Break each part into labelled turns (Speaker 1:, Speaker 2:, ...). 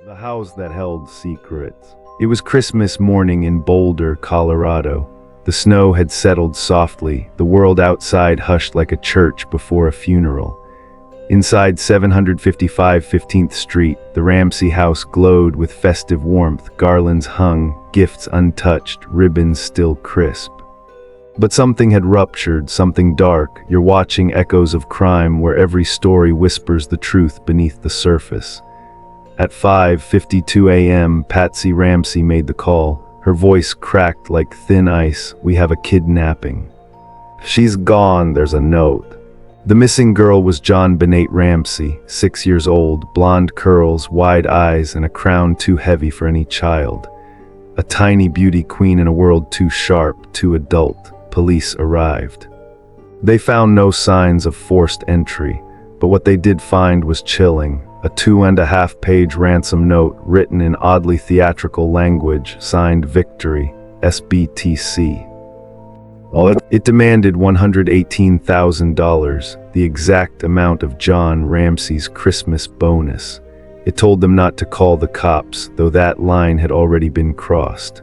Speaker 1: The house that held secrets. It was Christmas morning in Boulder, Colorado. The snow had settled softly, the world outside hushed like a church before a funeral. Inside 755 15th Street, the Ramsey house glowed with festive warmth, garlands hung, gifts untouched, ribbons still crisp. But something had ruptured, something dark. You're watching echoes of crime where every story whispers the truth beneath the surface. At 5:52 a.m., Patsy Ramsey made the call. Her voice cracked like thin ice. "We have a kidnapping." "She's gone, there's a note." The missing girl was JonBenét Ramsey, 6 years old, blonde curls, wide eyes, and a crown too heavy for any child. A tiny beauty queen in a world too sharp, too adult. Police arrived. They found no signs of forced entry, but what they did find was chilling. A 2.5-page ransom note written in oddly theatrical language, signed Victory, SBTC. It demanded $118,000, the exact amount of John Ramsey's Christmas bonus. It told them not to call the cops, though that line had already been crossed.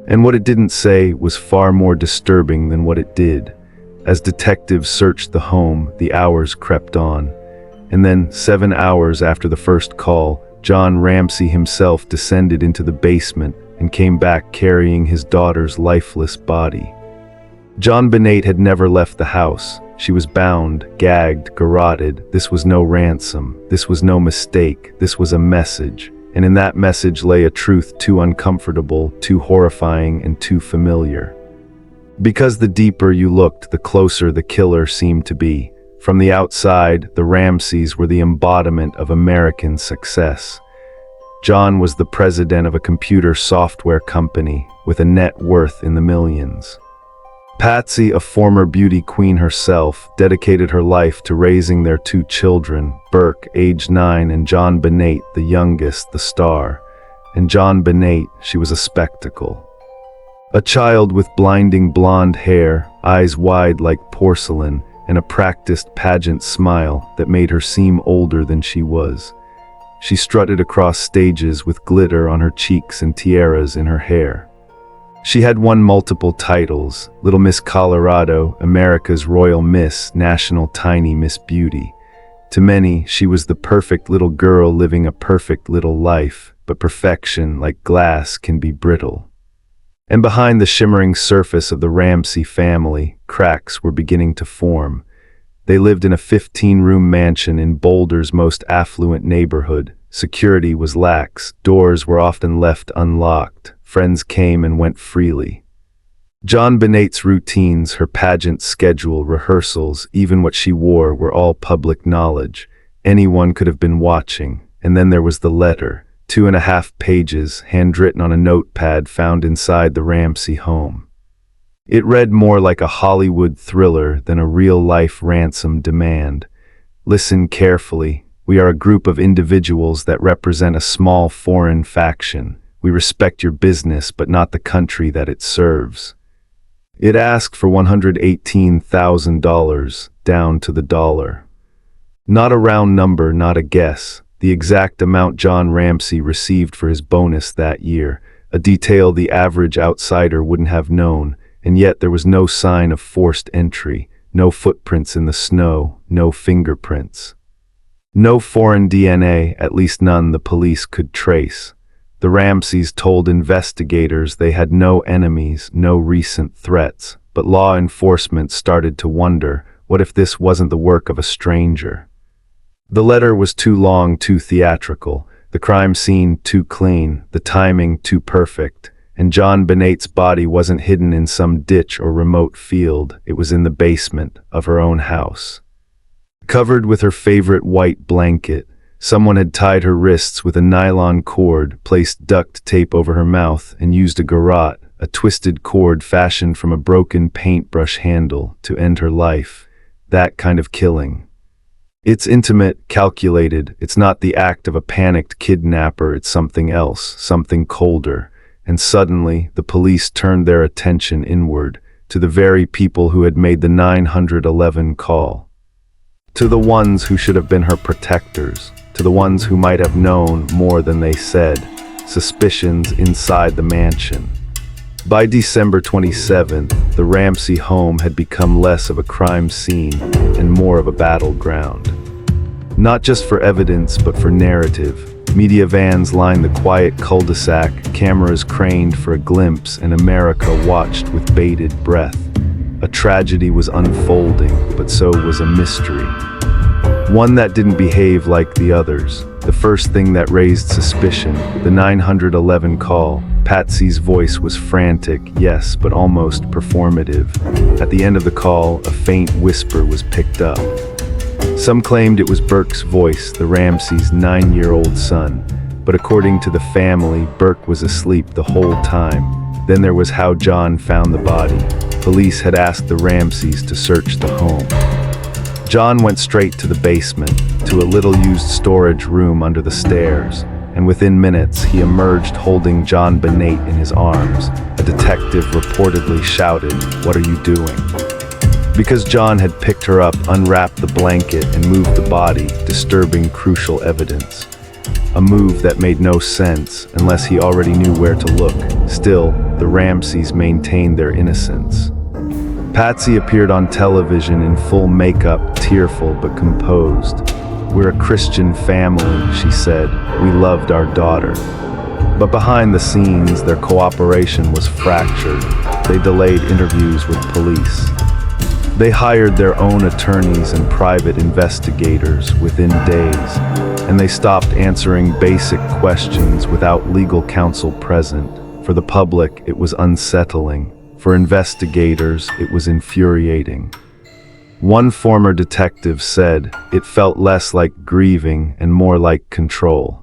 Speaker 1: And what it didn't say was far more disturbing than what it did. As detectives searched the home, the hours crept on. And then, 7 hours after the first call, John Ramsey himself descended into the basement and came back carrying his daughter's lifeless body. JonBenét had never left the house. She was bound, gagged, garroted. This was no ransom. This was no mistake. This was a message. And in that message lay a truth too uncomfortable, too horrifying, and too familiar. Because the deeper you looked, the closer the killer seemed to be. From the outside, the Ramseys were the embodiment of American success. John was the president of a computer software company with a net worth in the millions. Patsy, a former beauty queen herself, dedicated her life to raising their 2 children, Burke, age 9, and JonBenét, the youngest, the star. And JonBenét, she was a spectacle. A child with blinding blonde hair, eyes wide like porcelain, and a practiced pageant smile that made her seem older than she was. She strutted across stages with glitter on her cheeks and tiaras in her hair. She had won multiple titles: Little Miss Colorado, America's Royal Miss, National Tiny Miss Beauty. To many, she was the perfect little girl living a perfect little life, but perfection, like glass, can be brittle. And behind the shimmering surface of the Ramsey family, cracks were beginning to form. They lived in a 15-room mansion in Boulder's most affluent neighborhood. Security was lax, doors were often left unlocked, friends came and went freely. JonBenét's routines, her pageant schedule, rehearsals, even what she wore were all public knowledge. Anyone could have been watching. And then there was the letter. 2.5 pages, handwritten on a notepad found inside the Ramsey home. It read more like a Hollywood thriller than a real-life ransom demand. "Listen carefully. We are a group of individuals that represent a small foreign faction. We respect your business, but not the country that it serves." It asked for $118,000, down to the dollar. Not a round number, not a guess. The exact amount John Ramsey received for his bonus that year, a detail the average outsider wouldn't have known, and yet there was no sign of forced entry, no footprints in the snow, no fingerprints. No foreign DNA, at least none the police could trace. The Ramseys told investigators they had no enemies, no recent threats, but law enforcement started to wonder, what if this wasn't the work of a stranger? The letter was too long, too theatrical, the crime scene too clean, the timing too perfect, and JonBenét's body wasn't hidden in some ditch or remote field, it was in the basement of her own house. Covered with her favorite white blanket, someone had tied her wrists with a nylon cord, placed duct tape over her mouth, and used a garrote, a twisted cord fashioned from a broken paintbrush handle, to end her life. That kind of killing. It's intimate, calculated. It's not the act of a panicked kidnapper, it's something else, something colder. And suddenly, the police turned their attention inward, to the very people who had made the 911 call. To the ones who should have been her protectors, to the ones who might have known more than they said, suspicions inside the mansion. By December 27th, the Ramsey home had become less of a crime scene and more of a battleground. Not just for evidence, but for narrative. Media vans lined the quiet cul-de-sac, cameras craned for a glimpse, and America watched with bated breath. A tragedy was unfolding, but so was a mystery. One that didn't behave like the others. The first thing that raised suspicion, the 911 call. Patsy's voice was frantic, yes, but almost performative. At the end of the call, a faint whisper was picked up. Some claimed it was Burke's voice, the Ramseys' 9-year-old son. But according to the family, Burke was asleep the whole time. Then there was how John found the body. Police had asked the Ramseys to search the home. John went straight to the basement, to a little-used storage room under the stairs, and within minutes he emerged holding JonBenét in his arms. A detective reportedly shouted, "What are you doing?" Because John had picked her up, unwrapped the blanket, and moved the body, disturbing crucial evidence. A move that made no sense unless he already knew where to look. Still, the Ramseys maintained their innocence. Patsy appeared on television in full makeup, tearful but composed. "We're a Christian family," she said. "We loved our daughter." But behind the scenes, their cooperation was fractured. They delayed interviews with police. They hired their own attorneys and private investigators within days, and they stopped answering basic questions without legal counsel present. For the public, it was unsettling. For investigators, it was infuriating. One former detective said, "It felt less like grieving and more like control."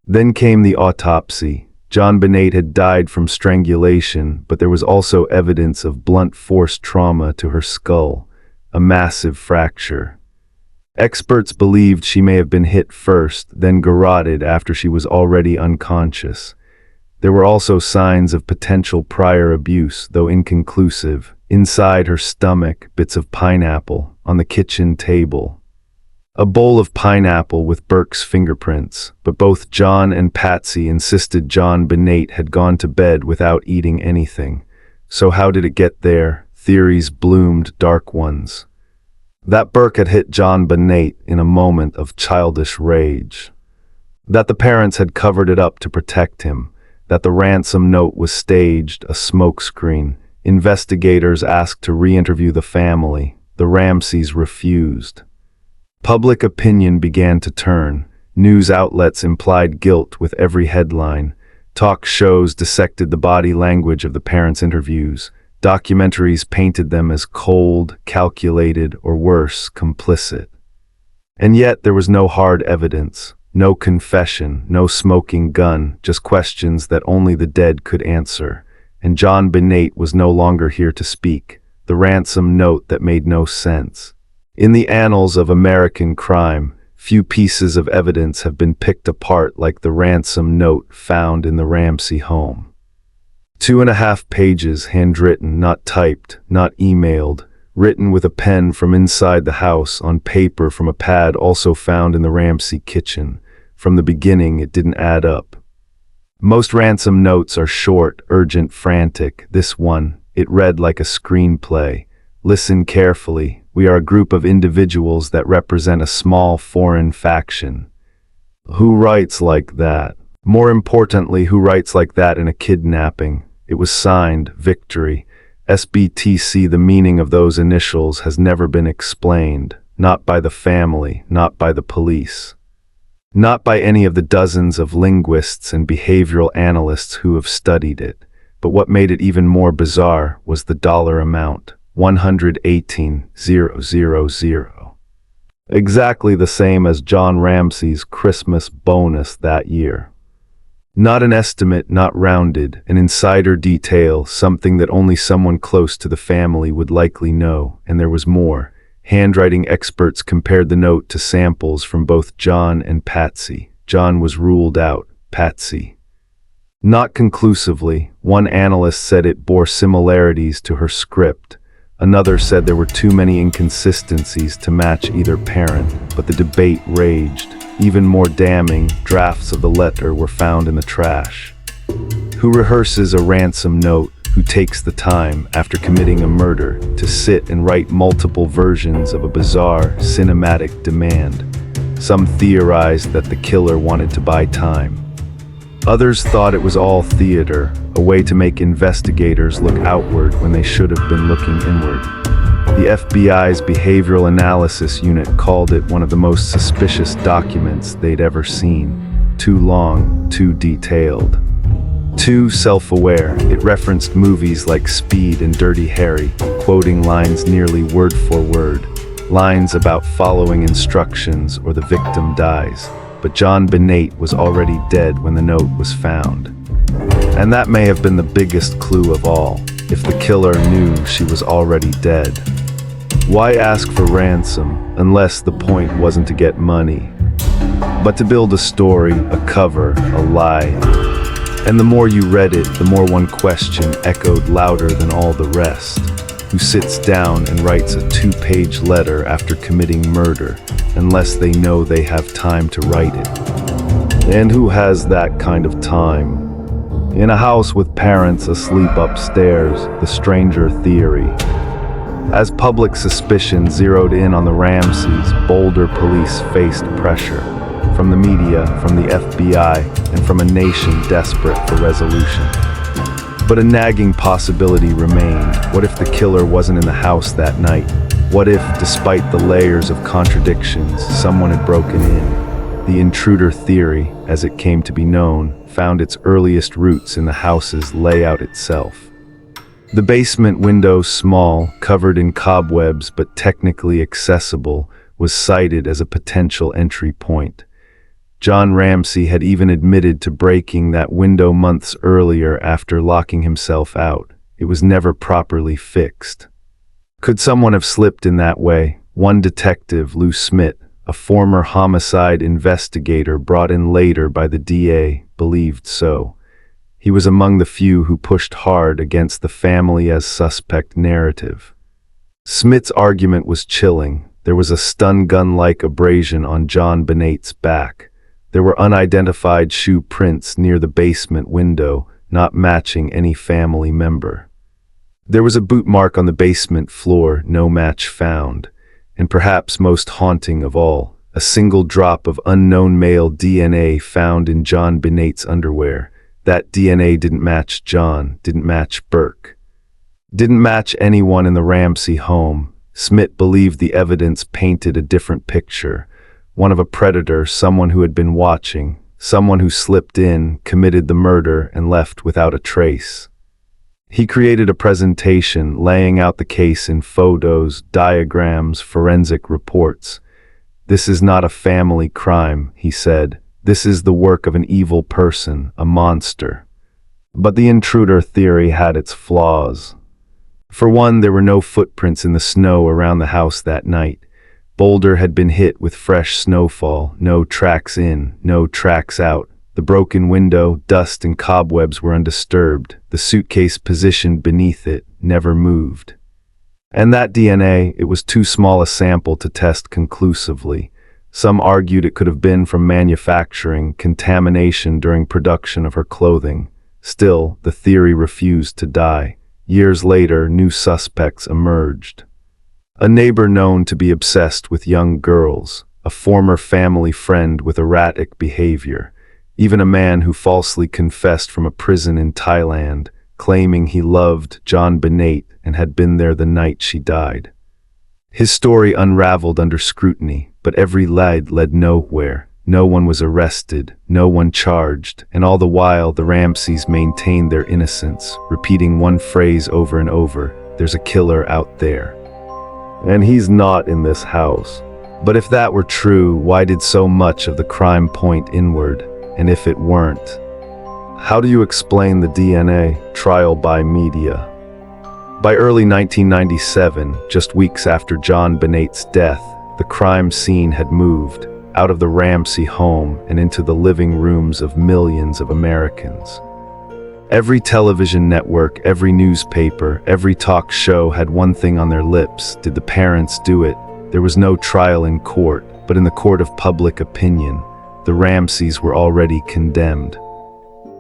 Speaker 1: Then came the autopsy. JonBenét had died from strangulation, but there was also evidence of blunt force trauma to her skull, a massive fracture. Experts believed she may have been hit first, then garroted after she was already unconscious. There were also signs of potential prior abuse, though inconclusive. Inside her stomach, bits of pineapple on the kitchen table. A bowl of pineapple with Burke's fingerprints, but both John and Patsy insisted JonBenét had gone to bed without eating anything. So how did it get there? Theories bloomed, dark ones. That Burke had hit JonBenét in a moment of childish rage. That the parents had covered it up to protect him. That the ransom note was staged, a smokescreen. Investigators asked to re-interview the family. The Ramseys refused. Public opinion began to turn. News outlets implied guilt with every headline. Talk shows dissected the body language of the parents' interviews. Documentaries painted them as cold, calculated, or worse, complicit. And yet there was no hard evidence, no confession, no smoking gun, just questions that only the dead could answer. And JonBenét was no longer here to speak. The ransom note that made no sense. In the annals of American crime, few pieces of evidence have been picked apart like the ransom note found in the Ramsey home. 2.5 pages, handwritten, not typed, not emailed, written with a pen from inside the house on paper from a pad also found in the Ramsey kitchen. From the beginning, it didn't add up. Most ransom notes are short, urgent, frantic. This one, it read like a screenplay. Listen carefully. We are a group of individuals that represent a small foreign faction. Who writes like that? More importantly, who writes like that in a kidnapping? It was signed, Victory. SBTC. The meaning of those initials has never been explained. Not by the family, not by the police. Not by any of the dozens of linguists and behavioral analysts who have studied it. But what made it even more bizarre was the dollar amount. $118,000. Exactly the same as John Ramsey's Christmas bonus that year. Not an estimate, not rounded, an insider detail, something that only someone close to the family would likely know. And there was more. Handwriting experts compared the note to samples from both John and Patsy. John was ruled out, Patsy. Not conclusively. One analyst said it bore similarities to her script. Another said there were too many inconsistencies to match either parent, but the debate raged. Even more damning, drafts of the letter were found in the trash. Who rehearses a ransom note? Who takes the time, after committing a murder, to sit and write multiple versions of a bizarre, cinematic demand? Some theorized that the killer wanted to buy time. Others thought it was all theater, a way to make investigators look outward when they should have been looking inward. The FBI's Behavioral Analysis Unit called it one of the most suspicious documents they'd ever seen. Too long, too detailed. Too self-aware. It referenced movies like Speed and Dirty Harry, quoting lines nearly word for word. Lines about following instructions or the victim dies. But JonBenét was already dead when the note was found. And that may have been the biggest clue of all, if the killer knew she was already dead. Why ask for ransom, unless the point wasn't to get money, but to build a story, a cover, a lie? And the more you read it, the more one question echoed louder than all the rest. Who sits down and writes a 2-page letter after committing murder, unless they know they have time to write it? And who has that kind of time? In a house with parents asleep upstairs, the stranger theory. As public suspicion zeroed in on the Ramseys, Boulder police faced pressure. From the media, from the FBI, and from a nation desperate for resolution. But a nagging possibility remained. What if the killer wasn't in the house that night? What if, despite the layers of contradictions, someone had broken in? The intruder theory, as it came to be known, found its earliest roots in the house's layout itself. The basement window, small, covered in cobwebs but technically accessible, was cited as a potential entry point. John Ramsey had even admitted to breaking that window months earlier after locking himself out. It was never properly fixed. Could someone have slipped in that way? One detective, Lou Smith, a former homicide investigator brought in later by the DA, believed so. He was among the few who pushed hard against the family as suspect narrative. Smith's argument was chilling. There was a stun gun-like abrasion on JonBenét's back. There were unidentified shoe prints near the basement window, not matching any family member. There was a boot mark on the basement floor, no match found. And perhaps most haunting of all, a single drop of unknown male DNA found in JonBenét's underwear. That DNA didn't match John, didn't match Burke. Didn't match anyone in the Ramsey home. Smith believed the evidence painted a different picture. One of a predator, someone who had been watching, someone who slipped in, committed the murder, and left without a trace. He created a presentation laying out the case in photos, diagrams, forensic reports. "This is not a family crime," he said. "This is the work of an evil person, a monster." But the intruder theory had its flaws. For one, there were no footprints in the snow around the house that night. Boulder had been hit with fresh snowfall, no tracks in, no tracks out. The broken window, dust and cobwebs were undisturbed. The suitcase positioned beneath it never moved. And that DNA, it was too small a sample to test conclusively. Some argued it could have been from manufacturing, contamination during production of her clothing. Still, the theory refused to die. Years later, new suspects emerged. A neighbor known to be obsessed with young girls, a former family friend with erratic behavior, even a man who falsely confessed from a prison in Thailand, claiming he loved JonBenét and had been there the night she died. His story unraveled under scrutiny, but every lead led nowhere. No one was arrested, no one charged, and all the while the Ramseys maintained their innocence, repeating one phrase over and over: "There's a killer out there. And he's not in this house." But if that were true, why did so much of the crime point inward? And if it weren't? How do you explain the DNA trial by media? By early 1997, just weeks after JonBenét's death, the crime scene had moved out of the Ramsey home and into the living rooms of millions of Americans. Every television network, every newspaper, every talk show had one thing on their lips. Did the parents do it? There was no trial in court, but in the court of public opinion, the Ramseys were already condemned.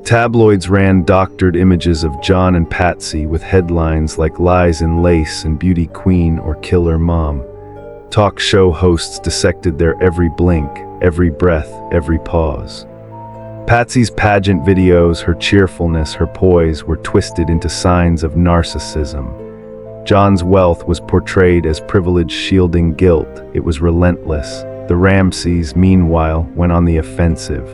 Speaker 1: Tabloids ran doctored images of John and Patsy with headlines like "Lies in Lace" and "Beauty Queen" or "Killer Mom." Talk show hosts dissected their every blink, every breath, every pause. Patsy's pageant videos, her cheerfulness, her poise were twisted into signs of narcissism. John's wealth was portrayed as privilege shielding guilt. It was relentless. The Ramseys, meanwhile, went on the offensive.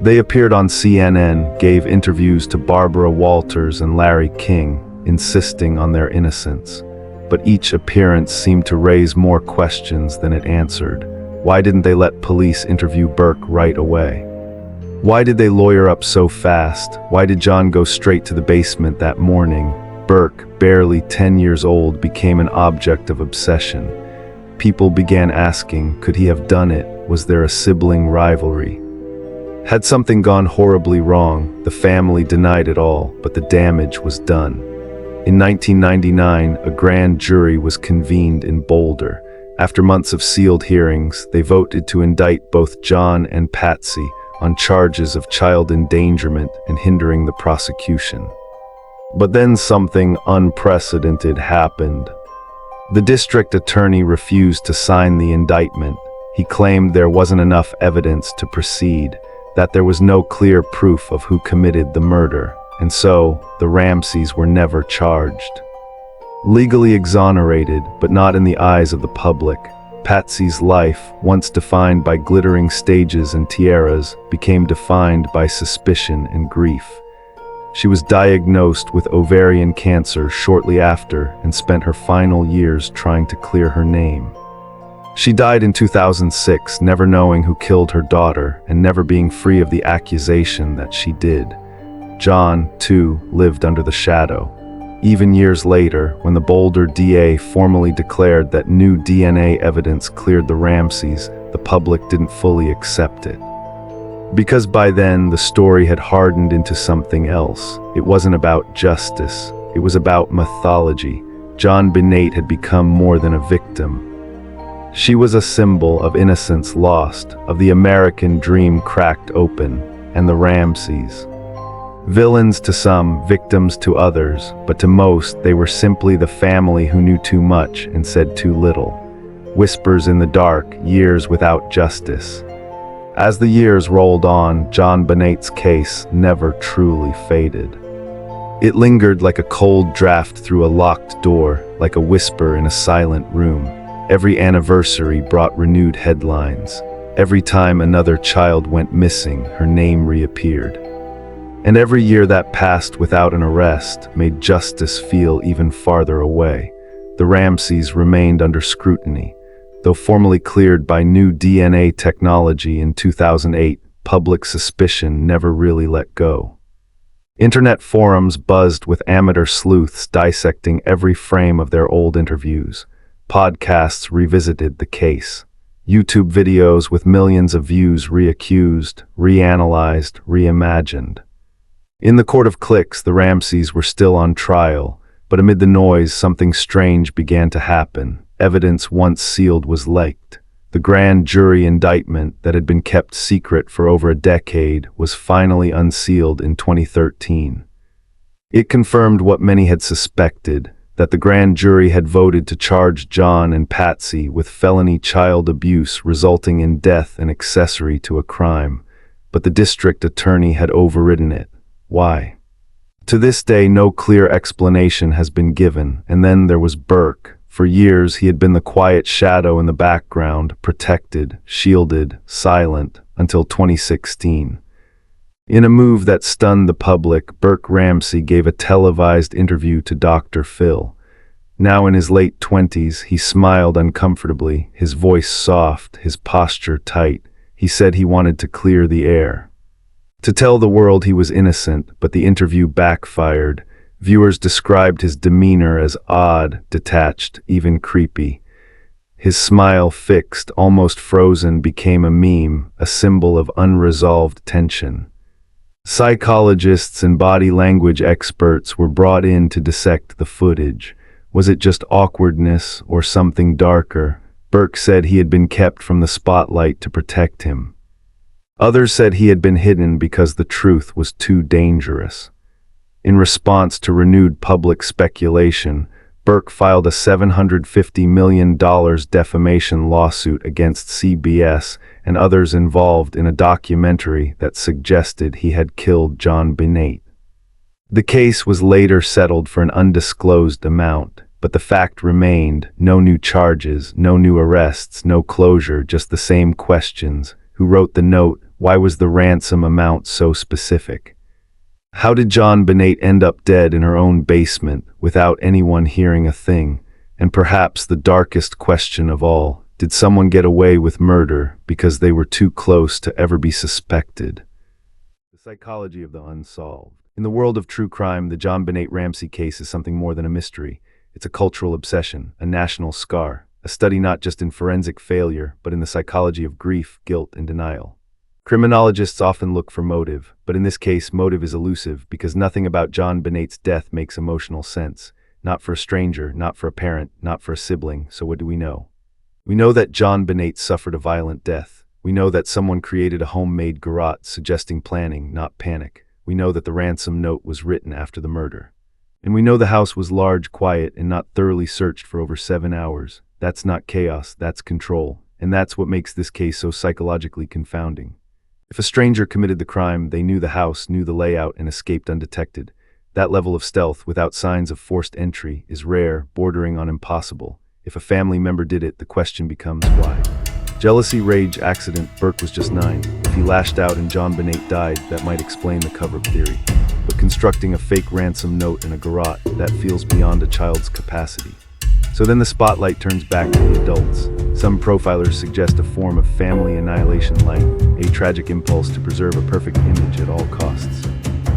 Speaker 1: They appeared on CNN, gave interviews to Barbara Walters and Larry King, insisting on their innocence. But each appearance seemed to raise more questions than it answered. Why didn't they let police interview Burke right away? Why did they lawyer up so fast? Why did John go straight to the basement that morning? Burke, barely 10 years old, became an object of obsession. People began asking, could he have done it? Was there a sibling rivalry? Had something gone horribly wrong? The family denied it all, but the damage was done. In 1999, a grand jury was convened in Boulder. After months of sealed hearings, they voted to indict both John and Patsy on charges of child endangerment and hindering the prosecution. But then something unprecedented happened. The district attorney refused to sign the indictment. He claimed there wasn't enough evidence to proceed, that there was no clear proof of who committed the murder, and so the Ramseys were never charged. Legally exonerated, but not in the eyes of the public, Patsy's life, once defined by glittering stages and tiaras, became defined by suspicion and grief. She was diagnosed with ovarian cancer shortly after and spent her final years trying to clear her name. She died in 2006, never knowing who killed her daughter and never being free of the accusation that she did. John, too, lived under the shadow. Even years later, when the Boulder DA formally declared that new DNA evidence cleared the Ramseys, the public didn't fully accept it. Because by then, the story had hardened into something else. It wasn't about justice. It was about mythology. JonBenét had become more than a victim. She was a symbol of innocence lost, of the American dream cracked open, and the Ramseys. Villains to some, victims to others, but to most, they were simply the family who knew too much and said too little. Whispers in the dark, years without justice. As the years rolled on, JonBenét's case never truly faded. It lingered like a cold draft through a locked door, like a whisper in a silent room. Every anniversary brought renewed headlines. Every time another child went missing, her name reappeared. And every year that passed without an arrest made justice feel even farther away. The Ramseys remained under scrutiny. Though formally cleared by new DNA technology in 2008, public suspicion never really let go. Internet forums buzzed with amateur sleuths dissecting every frame of their old interviews. Podcasts revisited the case. YouTube videos with millions of views reaccused, reanalyzed, reimagined. In the court of clicks, the Ramseys were still on trial, but amid the noise, something strange began to happen. Evidence once sealed was leaked. The grand jury indictment that had been kept secret for over a decade was finally unsealed in 2013. It confirmed what many had suspected, that the grand jury had voted to charge John and Patsy with felony child abuse resulting in death and accessory to a crime, but the district attorney had overridden it. Why? To this day, no clear explanation has been given. And then there was Burke. For years, he had been the quiet shadow in the background, protected, shielded, silent, until 2016. In a move that stunned the public, Burke Ramsey gave a televised interview to Dr. Phil. Now in his late 20s, he smiled uncomfortably, his voice soft, his posture tight. He said he wanted to clear the air. To tell the world he was innocent, but the interview backfired. Viewers described his demeanor as odd, detached, even creepy. His smile, fixed, almost frozen, became a meme, a symbol of unresolved tension. Psychologists and body language experts were brought in to dissect the footage. Was it just awkwardness or something darker? Burke said he had been kept from the spotlight to protect him. Others said he had been hidden because the truth was too dangerous. In response to renewed public speculation, Burke filed a $750 million defamation lawsuit against CBS and others involved in a documentary that suggested he had killed JonBenét. The case was later settled for an undisclosed amount, but the fact remained: no new charges, no new arrests, no closure, just the same questions. Who wrote the note? Why was the ransom amount so specific? How did JonBenét end up dead in her own basement without anyone hearing a thing? And perhaps the darkest question of all, did someone get away with murder because they were too close to ever be suspected? The psychology of the unsolved. In the world of true crime, the JonBenét Ramsey case is something more than a mystery. It's a cultural obsession, a national scar, a study not just in forensic failure, but in the psychology of grief, guilt, and denial. Criminologists often look for motive, but in this case, motive is elusive because nothing about JonBenét's death makes emotional sense. Not for a stranger, not for a parent, not for a sibling. So what do we know? We know that JonBenét suffered a violent death. We know that someone created a homemade garrote suggesting planning, not panic. We know that the ransom note was written after the murder. And we know the house was large, quiet, and not thoroughly searched for over 7 hours. That's not chaos, that's control. And that's what makes this case so psychologically confounding. If a stranger committed the crime, they knew the house, knew the layout, and escaped undetected. That level of stealth, without signs of forced entry, is rare, bordering on impossible. If a family member did it, the question becomes why. Jealousy, rage, accident. Burke was just 9. If he lashed out and JonBenét died, that might explain the cover-up theory. But constructing a fake ransom note in a garrote, that feels beyond a child's capacity. So then the spotlight turns back to the adults. Some profilers suggest a form of family annihilation-like, a tragic impulse to preserve a perfect image at all costs.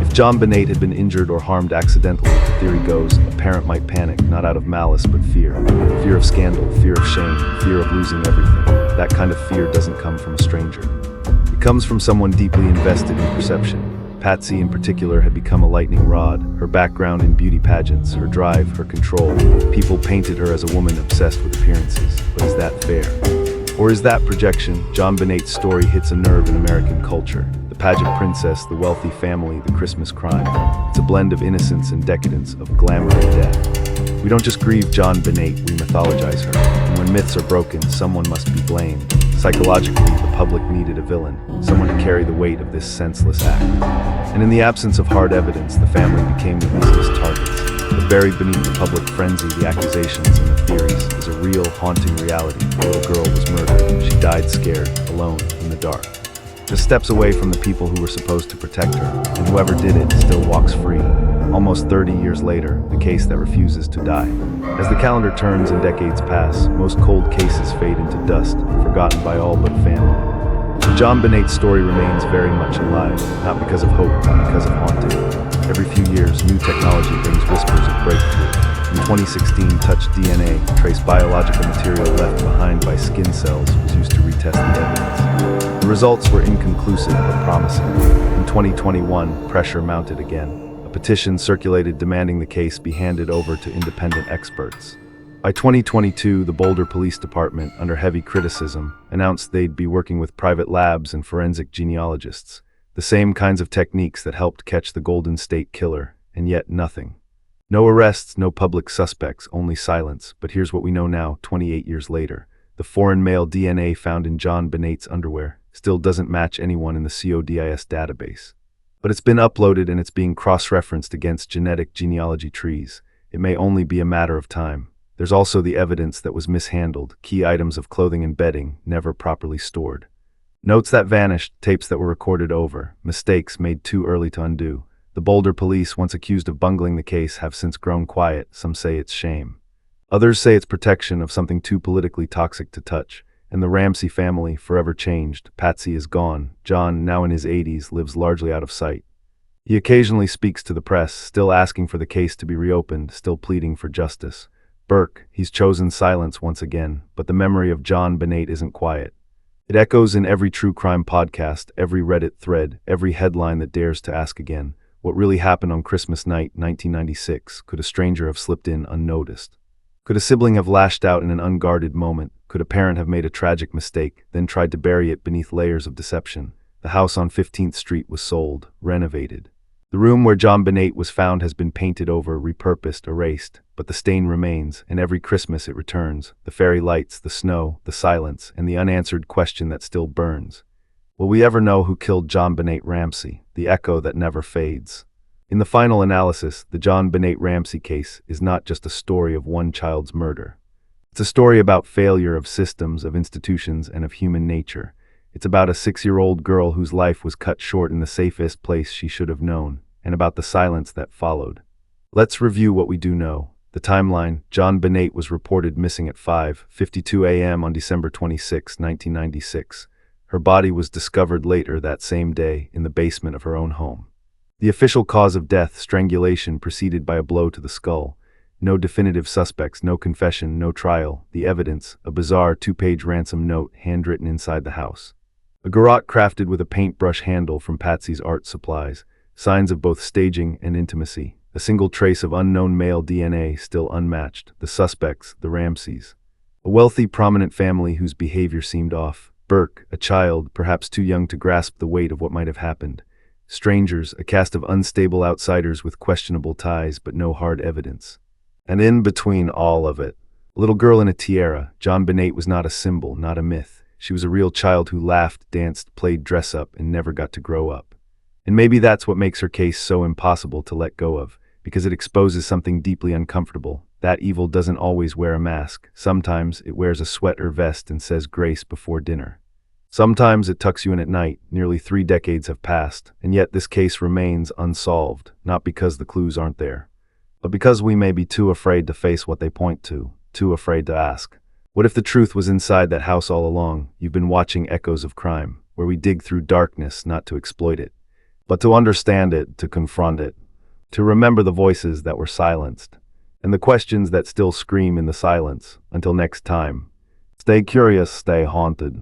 Speaker 1: If JonBenét had been injured or harmed accidentally, the theory goes, a parent might panic, not out of malice but fear. Fear of scandal, fear of shame, fear of losing everything. That kind of fear doesn't come from a stranger. It comes from someone deeply invested in perception. Patsy in particular had become a lightning rod. Her background in beauty pageants, her drive, her control. People painted her as a woman obsessed with appearances. But is that fair? Or is that projection? JonBenét's story hits a nerve in American culture. The pageant princess, the wealthy family, the Christmas crime. It's a blend of innocence and decadence, of glamour and death. We don't just grieve JonBenét, we mythologize her. And when myths are broken, someone must be blamed. Psychologically, the public needed a villain, someone to carry the weight of this senseless act. And in the absence of hard evidence, the family became the easiest targets. But buried beneath the public frenzy, the accusations and the theories is a real, haunting reality. The little girl was murdered. She died scared, alone, in the dark. Just steps away from the people who were supposed to protect her, and whoever did it still walks free. Almost 30 years later, the case that refuses to die. As the calendar turns and decades pass, most cold cases fade into dust, forgotten by all but family. The JonBenét's story remains very much alive, not because of hope, but because of haunting. Every few years, new technology brings whispers of breakthrough. In 2016, touch DNA, trace biological material left behind by skin cells, was used to retest the evidence. The results were inconclusive but promising. In 2021, pressure mounted again. A petition circulated demanding the case be handed over to independent experts. By 2022, the Boulder Police Department, under heavy criticism, announced they'd be working with private labs and forensic genealogists, the same kinds of techniques that helped catch the Golden State Killer, and yet nothing. No arrests, no public suspects, only silence. But here's what we know now, 28 years later. The foreign male DNA found in JonBenét's underwear still doesn't match anyone in the CODIS database. But it's been uploaded and it's being cross-referenced against genetic genealogy trees. It may only be a matter of time. There's also the evidence that was mishandled, key items of clothing and bedding, never properly stored. Notes that vanished, tapes that were recorded over, mistakes made too early to undo. The Boulder police, once accused of bungling the case, have since grown quiet. Some say it's shame. Others say it's protection of something too politically toxic to touch. And the Ramsey family, forever changed. Patsy is gone. John, now in his 80s, lives largely out of sight. He occasionally speaks to the press, still asking for the case to be reopened, still pleading for justice. Burke, he's chosen silence once again, but the memory of JonBenét isn't quiet. It echoes in every true crime podcast, every Reddit thread, every headline that dares to ask again, what really happened on Christmas night, 1996? Could a stranger have slipped in unnoticed? Could a sibling have lashed out in an unguarded moment? Could a parent have made a tragic mistake, then tried to bury it beneath layers of deception? The house on 15th Street was sold, renovated. The room where JonBenét was found has been painted over, repurposed, erased, but the stain remains, and every Christmas it returns. The fairy lights, the snow, the silence, and the unanswered question that still burns. Will we ever know who killed JonBenét Ramsey, the echo that never fades? In the final analysis, the JonBenét Ramsey case is not just a story of one child's murder. It's a story about failure of systems, of institutions, and of human nature. It's about a 6-year-old girl whose life was cut short in the safest place she should have known, and about the silence that followed. Let's review what we do know. The timeline: JonBenét was reported missing at 5:52 a.m. on December 26, 1996. Her body was discovered later that same day in the basement of her own home. The official cause of death: strangulation preceded by a blow to the skull. No definitive suspects, no confession, no trial. The evidence: a bizarre 2-page ransom note handwritten inside the house. A garrote crafted with a paintbrush handle from Patsy's art supplies. Signs of both staging and intimacy. A single trace of unknown male DNA still unmatched. The suspects: the Ramseys. A wealthy, prominent family whose behavior seemed off. Burke, a child, perhaps too young to grasp the weight of what might have happened. Strangers, a cast of unstable outsiders with questionable ties but no hard evidence. And in between all of it, a little girl in a tiara. JonBenét was not a symbol, not a myth. She was a real child who laughed, danced, played dress-up, and never got to grow up. And maybe that's what makes her case so impossible to let go of, because it exposes something deeply uncomfortable. That evil doesn't always wear a mask. Sometimes it wears a sweater vest and says grace before dinner. Sometimes it tucks you in at night. Nearly 3 decades have passed, and yet this case remains unsolved, not because the clues aren't there, but because we may be too afraid to face what they point to, too afraid to ask. What if the truth was inside that house all along? You've been watching Echoes of Crime, where we dig through darkness not to exploit it, but to understand it, to confront it, to remember the voices that were silenced, and the questions that still scream in the silence. Until next time, stay curious, stay haunted.